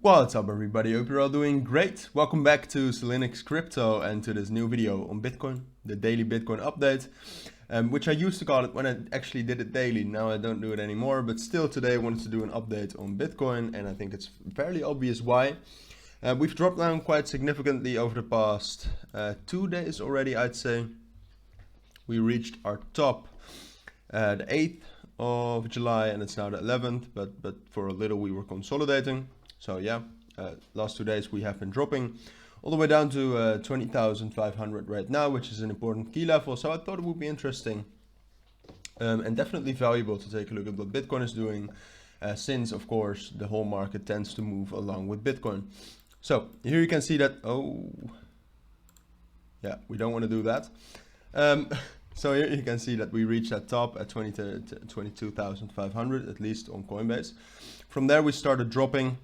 What's up everybody, hope you're all doing great. Welcome back to Cilinix Crypto and to this new video on Bitcoin, the daily Bitcoin update, which I used to call it when I actually did it daily. Now I don't do it anymore, but still today I wanted to do an update on Bitcoin, and I think it's fairly obvious why. We've dropped down quite significantly over the past 2 days already, I'd say. We reached our top the 8th of July and it's now the 11th, but for a little we were consolidating. So yeah, last 2 days we have been dropping all the way down to 20,500 right now, which is an important key level. So I thought it would be interesting and definitely valuable to take a look at what Bitcoin is doing, since of course the whole market tends to move along with Bitcoin. So here you can see that, we don't want to do that. So here you can see that we reached that top at 22,500, at least on Coinbase. From there we started dropping.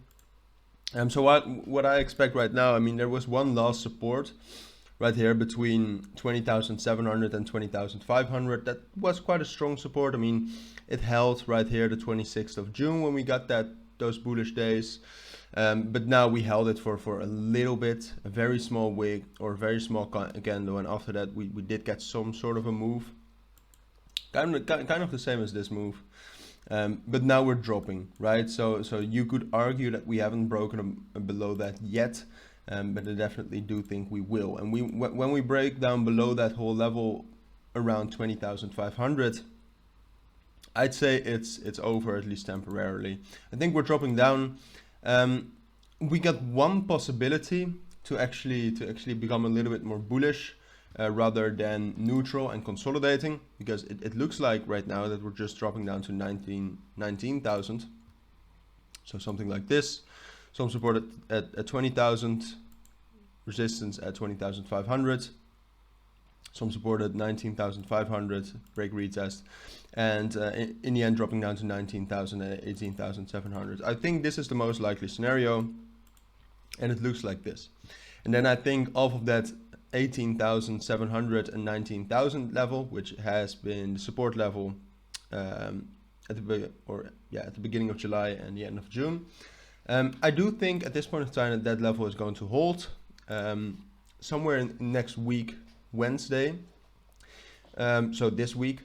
So what I expect right now, I mean, there was one last support right here between 20,700 and 20,500. That was quite a strong support. I mean, it held right here the 26th of June when we got those bullish days. But now we held it for a little bit, a very small wick or a very small candle, and after that we did get some sort of a move, kind of the same as this move. But now we're dropping, right? So you could argue that we haven't broken below that yet, but I definitely do think we will. And when we break down below that whole level around 20,500, I'd say it's over, at least temporarily. I think we're dropping down. We got one possibility to actually become a little bit more bullish, rather than neutral and consolidating, because it looks like right now that we're just dropping down to 19,000. So something like this, some support at 20,000, resistance at 20,500, some support at 19,500, break retest, and in the end dropping down to 19,000 and 18,700. I think this is the most likely scenario, and it looks like this. And then I think off of that 18,700 and 19,000 level, which has been the support level at the beginning of July and the end of June, I do think at this point in time that level is going to hold somewhere in next week, Wednesday. So this week,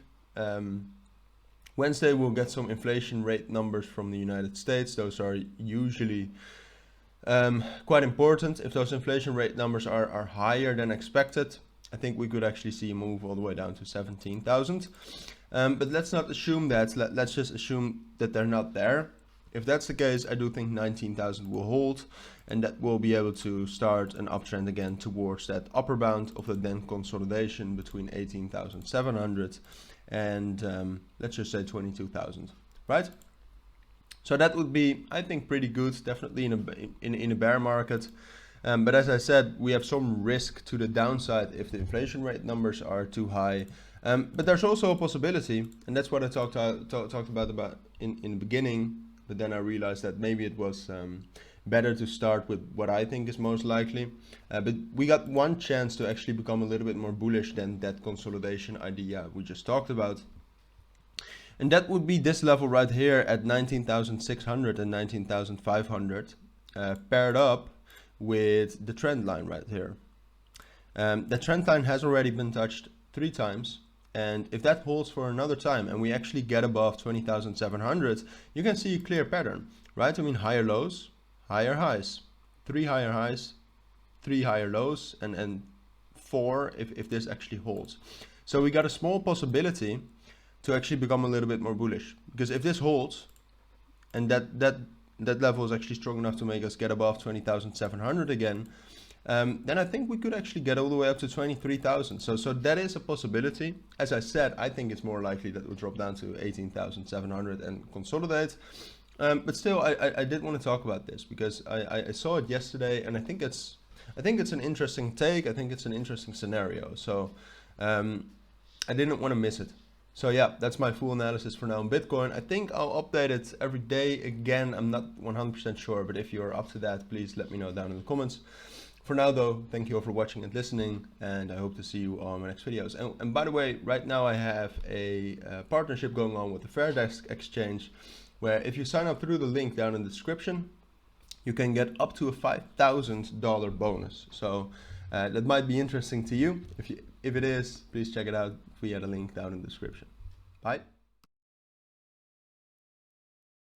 Wednesday we'll get some inflation rate numbers from the United States. Those are usually quite important. If those inflation rate numbers are higher than expected, I think we could actually see a move all the way down to 17,000. But let's not assume that. Let's just assume that they're not there. If that's the case, I do think 19,000 will hold, and that will be able to start an uptrend again towards that upper bound of the then consolidation between 18,700 and let's just say 22,000, right? So that would be, I think, pretty good, definitely in a bear market. But as I said, we have some risk to the downside if the inflation rate numbers are too high. But there's also a possibility, and that's what I talked about in the beginning. But then I realized that maybe it was better to start with what I think is most likely. But we got one chance to actually become a little bit more bullish than that consolidation idea we just talked about. And that would be this level right here at 19,600 and 19,500, paired up with the trend line right here. The trend line has already been touched 3 times. And if that holds for another time and we actually get above 20,700, you can see a clear pattern, right? I mean, higher lows, higher highs, 3 higher highs, 3 higher lows, and 4 if this actually holds. So we got a small possibility to actually become a little bit more bullish, because if this holds and that level is actually strong enough to make us get above 20,700 again, then I think we could actually get all the way up to 23,000. So that is a possibility. As I said, I think it's more likely that we'll drop down to 18,700 and consolidate. But still, I did want to talk about this because I saw it yesterday, and I think it's an interesting take. I think it's an interesting scenario. So I didn't want to miss it. So yeah, that's my full analysis for now on Bitcoin. I think I'll update it every day again. I'm not 100% sure, but if you're up to that, please let me know down in the comments. For now though, thank you all for watching and listening, and I hope to see you on my next videos. And by the way, right now I have a partnership going on with the Fairdesk exchange, where if you sign up through the link down in the description, you can get up to a $5,000 bonus. So that might be interesting to you. If it is, please check it out via the link down in the description. Bye.